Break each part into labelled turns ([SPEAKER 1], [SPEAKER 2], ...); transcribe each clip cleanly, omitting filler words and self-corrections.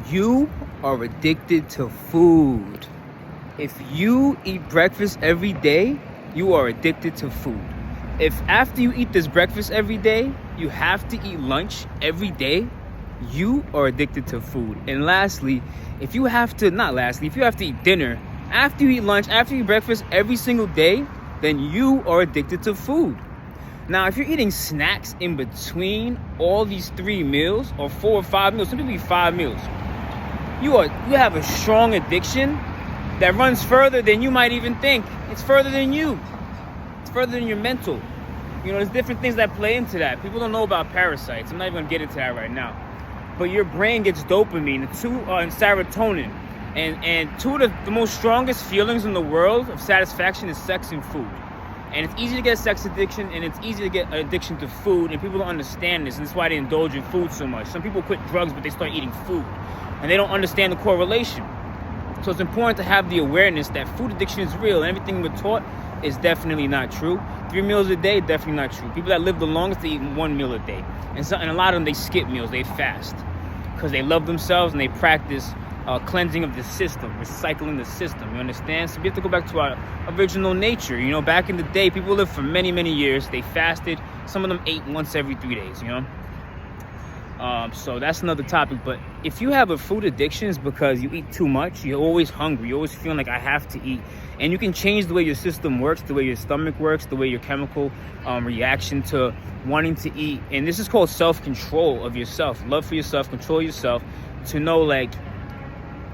[SPEAKER 1] You are addicted to food. If you eat breakfast every day, you are addicted to food. If after you eat this breakfast every day, you have to eat lunch every day, you are addicted to food. And lastly, if you have to eat dinner, after you eat lunch, after you eat breakfast every single day, then you are addicted to food. Now, if you're eating snacks in between all these 3 meals, or 4 or 5 meals, some people eat 5 meals, you have a strong addiction that runs further than you might even think. It's further than you. It's further than your mental. There's different things that play into that. People don't know about parasites. I'm not even going to get into that right now. But your brain gets dopamine and serotonin. And two of the most strongest feelings in the world of satisfaction is sex and food. And it's easy to get a sex addiction, and it's easy to get an addiction to food, and people don't understand this, and that's why they indulge in food so much. Some people quit drugs, but they start eating food, and they don't understand the correlation. So it's important to have the awareness that food addiction is real, and everything we're taught is definitely not true. 3 meals a day, definitely not true. People that live the longest, they eat 1 meal a day. And a lot of them, they skip meals, they fast, because they love themselves, and they practice cleansing of the system, recycling the system, you understand? So we have to go back to our original nature. Back in the day, people lived for many, many years. They fasted. Some of them ate once every 3 days, So that's another topic. But if you have a food addiction, it's because you eat too much. You're always hungry. You're always feeling like I have to eat. And you can change the way your system works, the way your stomach works, the way your chemical reaction to wanting to eat. And this is called self-control of yourself, love for yourself, control yourself, to know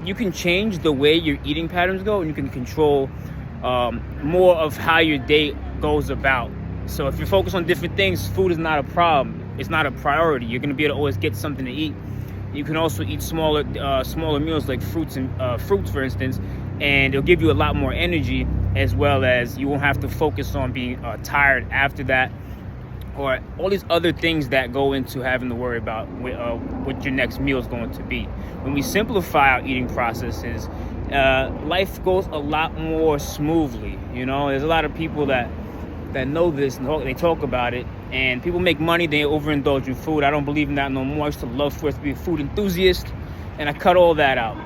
[SPEAKER 1] you can change the way your eating patterns go, and you can control more of how your day goes about. So if you're focused on different things, food is not a problem. It's not a priority. You're going to be able to always get something to eat. You can also eat smaller meals like fruits, for instance, and it'll give you a lot more energy, as well as you won't have to focus on being tired after that, or all these other things that go into having to worry about what your next meal is going to be. When we simplify our eating processes, life goes a lot more smoothly. There's a lot of people that know this, and they talk about it, and people make money, they overindulge in food. I don't believe in that no more. I used to love food, to be a food enthusiast, and I cut all that out.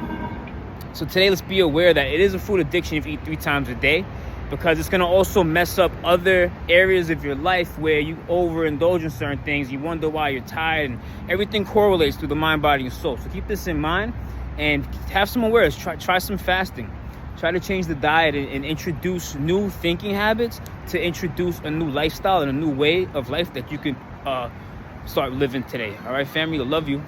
[SPEAKER 1] So today, let's be aware that it is a food addiction if you eat 3 times a day, because it's going to also mess up other areas of your life where you overindulge in certain things. You wonder why you're tired, and everything correlates through the mind, body, and soul. So keep this in mind and have some awareness. Try some fasting. Try to change the diet and introduce new thinking habits to introduce a new lifestyle and a new way of life that you can start living today. All right, family, I love you.